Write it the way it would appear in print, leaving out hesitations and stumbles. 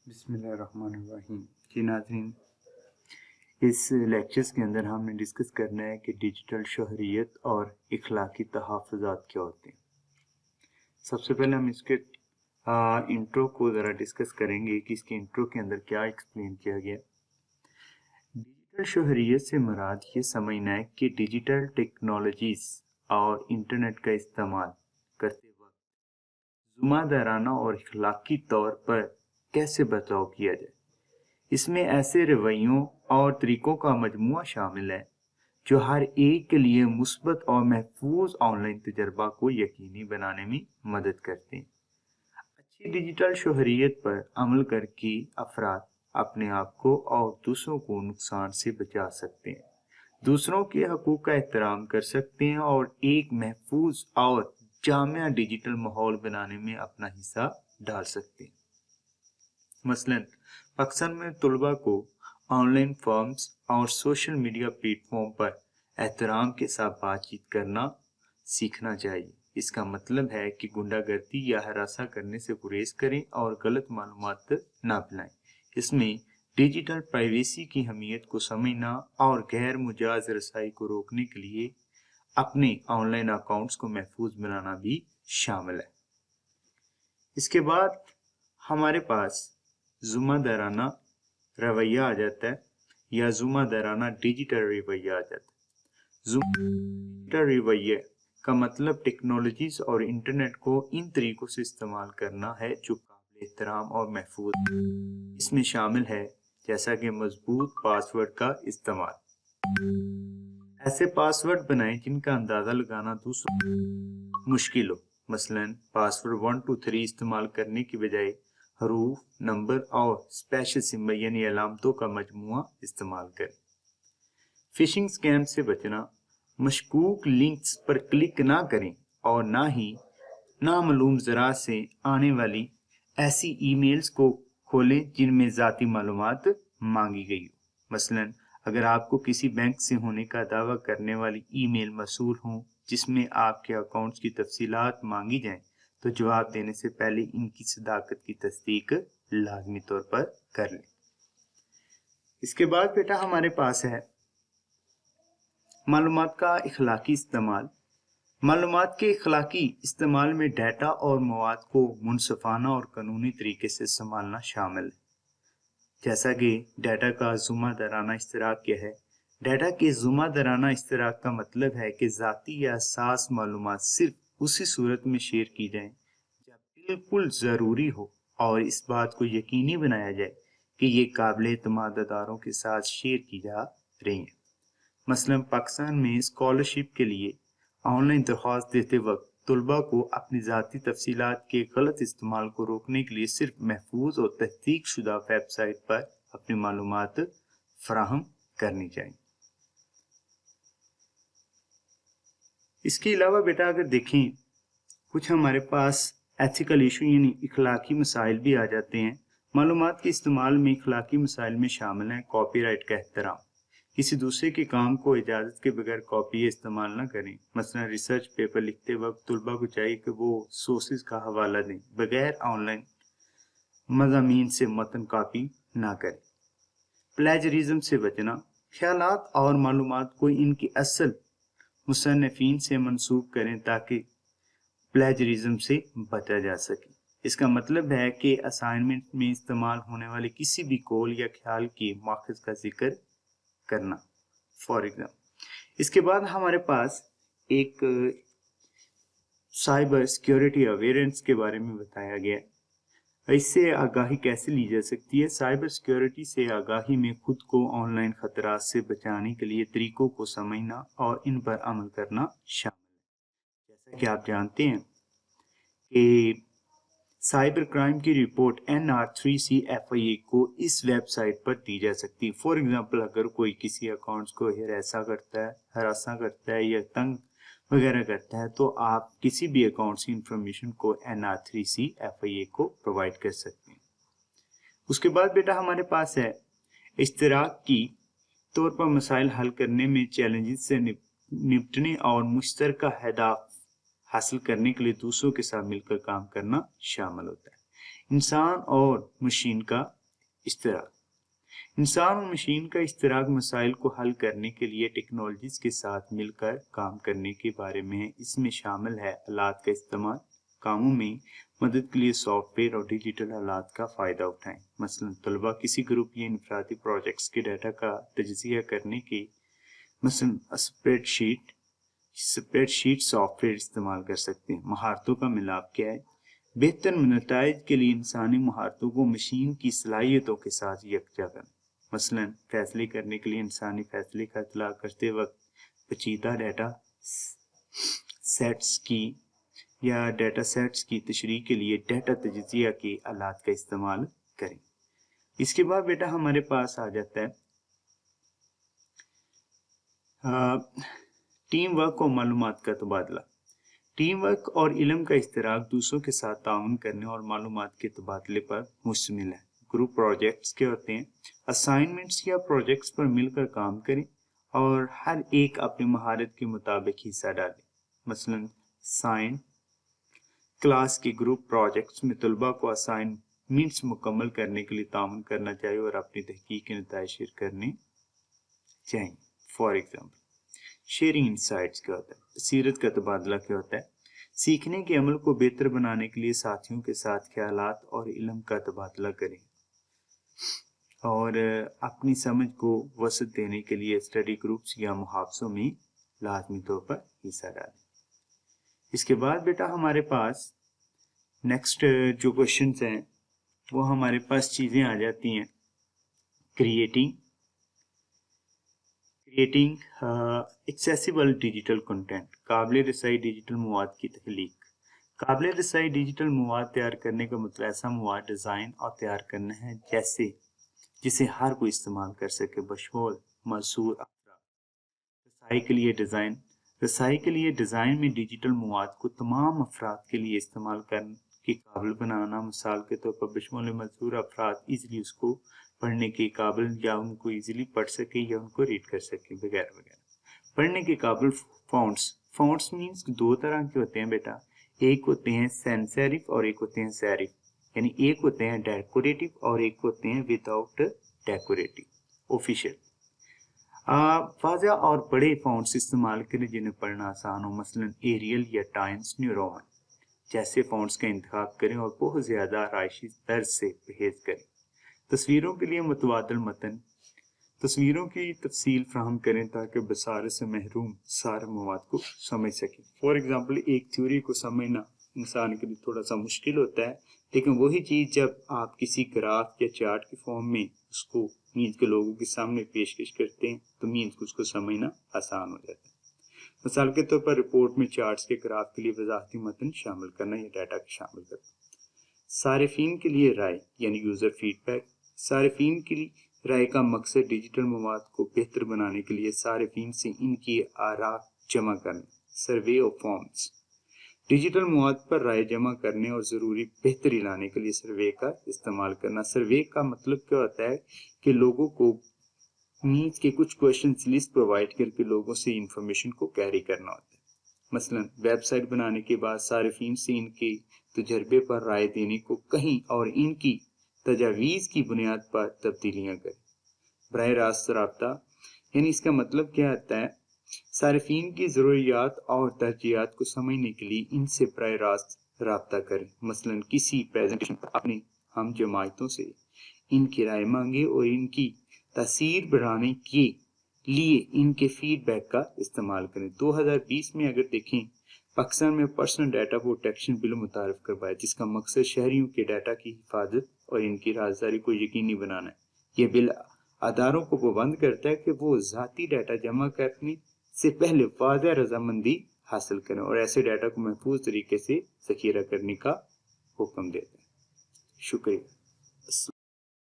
बिस्मिल्लाहिर्रहमानिर्रहीम। जी नाज़रीन, इस लेक्चर्स के अंदर हमने डिस्कस करना है कि डिजिटल शहरियत और इखलाकी तहफ़्फ़ुज़ात क्या होते हैं। सबसे पहले हम इसके इंट्रो को ज़रा डिस्कस करेंगे कि इसके इंट्रो के अंदर क्या एक्सप्लेन किया गया। डिजिटल शहरियत से मुराद ये समझना है कि डिजिटल टेक्नोलॉजीज़ और इंटरनेट का इस्तेमाल करते वक्त ज़िम्मेदाराना और इखलाकी तौर पर कैसे बचाव किया जाए। इसमें ऐसे रवैयों और तरीकों का मजमूआ शामिल है जो हर एक के लिए मुस्बत और महफूज ऑनलाइन तजर्बा को यकीनी बनाने में मदद करते हैं। अच्छी डिजिटल शहरियत पर अमल करके अफराद अपने आप को और दूसरों को नुकसान से बचा सकते हैं, दूसरों के हकूक़ का एहतराम कर सकते हैं और एक महफूज और जामिया डिजिटल माहौल बनाने में अपना हिस्सा डाल सकते हैं। मसलन पाकिस्तान में तलबा को ऑनलाइन फॉर्म्स और सोशल मीडिया प्लेटफॉर्म पर एहतराम के साथ बातचीत करना सीखना चाहिए। इसका मतलब है कि गुंडागर्दी या हरासा करने से गुरेज करें और गलत मालूमात ना फैलाएं। इसमें डिजिटल प्राइवेसी की अहमियत को समझना और गैर मुजाज रसाई को रोकने के लिए अपने ऑनलाइन अकाउंट्स को महफूज बनाना भी शामिल है। इसके बाद हमारे पास ज़िम्मेदाराना रवैया आ जाता है या ज़िम्मेदाराना डिजिटल रवैया आ जाता है। डिजिटल रवैया का मतलब टेक्नोलॉजीज और इंटरनेट को इन तरीकों से इस्तेमाल करना है जो काबिल एहतराम और महफूज। इसमें शामिल है जैसा कि मजबूत पासवर्ड का इस्तेमाल। ऐसे पासवर्ड बनाएं जिनका अंदाज़ा लगाना दूसरों मुश्किल हो। मसलन पासवर्ड 1 2 3 इस्तेमाल करने की बजाय हरूफ, नंबर और स्पेशल सिंबल यानी अलामतों का मजमूआ इस्तेमाल करें। फिशिंग स्कैम से बचना, मशकूक लिंक्स पर क्लिक ना करें और ना ही नामालूम ज़रात से आने वाली ऐसी ईमेल्स को खोलें जिनमें ज़ाती मालूमात मांगी गई हो। मसलन अगर आपको किसी बैंक से होने का दावा करने वाली ईमेल मसूल हो जिसमें आपके अकाउंट्स की तफसीलात मांगी जाएं, तो जवाब देने से पहले इनकी सदाकत की तस्दीक लाजमी तौर पर कर लें। इसके बाद बेटा हमारे पास है मालूमात का इखलाकी इस्तेमाल। मालूमात के इखलाकी इस्तेमाल में डाटा और मवाद को मुनसफाना और कानूनी तरीके से संभालना शामिल है। जैसा कि डाटा का ज़िम्मेदाराना इश्तराक क्या है। डाटा के ज़िम्मेदाराना इश्तराक का मतलब है कि ज़ाती या सास मालूमात सिर्फ उसी सूरत में शेयर की जाएं जब बिल्कुल ज़रूरी हो और इस बात को यकीनी बनाया जाए कि ये काबिल एतमाद अदारों के साथ शेयर की जा रही हैं। मसलन पाकिस्तान में स्कॉलरशिप के लिए ऑनलाइन दरख्वास्त देते वक्त तलबा को अपनी ज़ाती तफसीलात के गलत इस्तेमाल को रोकने के लिए सिर्फ महफूज और तहकीक शुदा वेबसाइट पर अपनी मालूमात फराहम करनी चाहिए। इसके अलावा बेटा अगर देखें कुछ हमारे पास एथिकल इशू यानी इखलाकी मसाइल भी आ जाते हैं। मालूमात के इस्तेमाल में इखलाकी मसाइल में शामिल हैं कॉपीराइट का एहतराम, किसी दूसरे के काम को इजाज़त के बगैर कॉपी इस्तेमाल ना करें। मसलन रिसर्च पेपर लिखते वक्त तुलबा को चाहिए कि वो सोर्सेज का हवाला दें, बगैर ऑनलाइन मज़ामीन से मतन कॉपी ना करें। प्लेजरिज्म से बचना, ख्यालात और मालूमात को इनकी असल मुसन्निफीन से मंसूब करें ताकि प्लेजरिज्म से बचा जा सके। इसका मतलब है कि असाइनमेंट में इस्तेमाल होने वाले किसी भी कौल या ख्याल के माखज़ का जिक्र करना फॉर एग्जाम्पल। इसके बाद हमारे पास एक साइबर सिक्योरिटी अवेयरनेस के बारे में बताया गया है। इससे आगाही कैसे ली जा सकती है। साइबर सिक्योरिटी से आगाही में खुद को ऑनलाइन खतरात से बचाने के लिए तरीकों को समझना और इन पर अमल करना शामिल है। जैसा कि आप जानते हैं कि साइबर क्राइम की रिपोर्ट NR3C FIA को इस वेबसाइट पर दी जा सकती है। फॉर एग्जांपल अगर कोई किसी अकाउंट्स को हरासा करता है या तंग वगैरह करता है तो आप किसी भी अकाउंट की इंफॉर्मेशन को NR3C FIA को प्रोवाइड कर सकते हैं। उसके बाद बेटा हमारे पास है इश्तराक की तौर पर मसाइल हल करने में चैलेंजेस से निपटने और मुश्तरका अहदाफ हासिल करने के लिए दूसरों के साथ मिलकर काम करना शामिल होता है। इंसान और मशीन का इश्तराक। इंसान और मशीन का इश्तराक मसाइल को हल करने के लिए टेक्नोलॉजीज के साथ मिलकर काम करने के बारे में है। इसमें शामिल है आलात का इस्तेमाल, कामों में मदद के लिए सॉफ्टवेयर और डिजिटल आलात का फ़ायदा उठाएं। मसलन तलबा किसी ग्रुप या इनफरादी प्रोजेक्ट्स के डाटा का तजज़िया करने के मसलन स्प्रेडशीट सॉफ्टवेयर इस्तेमाल कर सकते हैं। महारतों का मिलाप क्या है? बेहतर नताइज के लिए इंसानी महारतों को मशीन की सलाहियतों के साथ यकजा करना। मसलन फैसले करने के लिए इंसानी फैसले का इतलाक़ करते वक्त पेचीदा डाटा सेट्स की तशरीह के लिए डाटा तजज़िया के आलात का इस्तेमाल करें। इसके बाद बेटा हमारे पास आ जाता है टीम वर्क और मालूमात का तबादला। टीम वर्क और इल्म का इश्तराक दूसरों के साथ ताउन करने और मालूमात के तबादले पर मुश्तमिल है। ग्रुप प्रोजेक्ट्स के होते हैं, असाइनमेंट्स या प्रोजेक्ट्स पर मिलकर काम करें और हर एक अपनी महारत के मुताबिक हिस्सा डालें। मसलन साइंस क्लास के ग्रुप प्रोजेक्ट्स में तलबा को असाइनमेंट्स मुकम्मल करने के लिए ताउन करना चाहिए और अपनी तहकीक के नताइज शेयर करने चाहिए। फॉर एग्जाम्पल शेयरिंग इनसाइट्स क्या होता है, बसीरत का तबादला क्या होता है, सीखने के अमल को बेहतर बनाने के लिए साथियों के साथ ख्यालात और इल्म का तबादला करें और अपनी समझ को वसत देने के लिए स्टडी ग्रुप्स या मुहावसों में लाजमी तौर पर हिस्सा डालें। इसके बाद बेटा हमारे पास नेक्स्ट जो क्वेश्चंस हैं वो हमारे पास चीज़ें आ जाती हैं क्रिएटिंग एक्सेसिबल डिजिटल कंटेंट, काबिल रसाई डिजिटल मवाद की तख्लीक। काबिल रसाई डिजिटल मवाद तैयार करने का मतलब ऐसा मवाद डिज़ाइन और तैयार करना है जिसे हर कोई इस्तेमाल कर सके, बशमूल मसूर अफराद। रसाई के लिए डिज़ाइन में डिजिटल मवाद को तमाम अफराद के लिए इस्तेमाल करने के काबिल बनाना। मिसाल के तौर पर बशमूल मसूर अफराद इजली उसको पढ़ने के काबिल या उनको इजीली पढ़ सके या उनको रीड कर सके वगैरह वगैरह। पढ़ने के काबिल फ़ॉन्ट्स मीन्स दो तरह के होते हैं बेटा, एक होते हैं सैंस-सेरिफ और एक होते हैं सेरिफ, यानी एक होते हैं डेकोरेटिव और एक होते हैं विदाउट डेकोरेटिव ऑफिशियल। वाज़ा और बड़े फ़ॉन्ट्स इस्तेमाल करें जिन्हें पढ़ना आसान हो, मसलन एरियल या टाइम्स न्यू रोमन जैसे फ़ॉन्ट्स का इंतखाब करें और बहुत ज़्यादा आराइशी तर्ज से परहेज करें। तस्वीरों के लिए मुतवादिल मतन, तस्वीरों की तफसील फ्राहम करें ताकि बसारत से महरूम सारे मवाद को समझ सकें। फॉर एग्जांपल एक थ्योरी को समझना इंसान के लिए थोड़ा सा मुश्किल होता है, लेकिन वही चीज़ जब आप किसी ग्राफ या चार्ट के फॉर्म में उसको मीन्स के लोगों के सामने पेशकश करते हैं तो मीन्स को उसको समझना आसान हो जाता है। मिसाल के तौर पर रिपोर्ट में चार्ट्स के ग्राफ के लिए वजाहती मतन शामिल करना या डाटा को शामिल करना। सारिफीन के लिए राय यानी यूज़र फीडबैक, सारिफीन की राय का मकसद डिजिटल मवाद को बेहतर बनाने के लिए सारिफीन से इनकी आरा जमा करना। सर्वे ऑफ फॉर्म्स, डिजिटल मवाद पर राय जमा करने और ज़रूरी बेहतरी लाने के लिए सर्वे का इस्तेमाल करना। सर्वे का मतलब क्या होता है कि लोगों को मीन्स के कुछ क्वेश्चन लिस्ट प्रोवाइड करके लोगों से इंफॉर्मेशन को कैरी करना होता है। मसलन वेबसाइट बनाने के बाद सारिफीन से इनके तजर्बे पर राय देने को कहीं और इनकी तजावीज़ की बुनियाद पर तब्दीलियाँ करें। बराह रास्त राब्ता यानी इसका मतलब क्या आता है, सारिफीन की ज़रूरियात और तरजीहात को समझने के लिए इनसे बराह रास्त राब्ता करें। मसलन किसी प्रेजेंटेशन पर अपने हम जमायतों से इनकी राय मांगे और इनकी तासीर बढ़ाने के लिए इनके फीडबैक का इस्तेमाल करें। 2020 में अगर देखें पाकिस्तान में पर्सनल डाटा प्रोटेक्शन बिल मुतारिफ करवाया जिसका मकसद शहरियों के डाटा की हिफाजत और इनकी राजदारी को यकीनी बनाना है। यह बिल अदारों को पाबंद करता है कि वो ज़ाती डाटा जमा करने से पहले वाज़ह रजामंदी हासिल करें और ऐसे डाटा को महफूज तरीके से ज़खीरा करने का हुक्म देता है। शुक्रिया।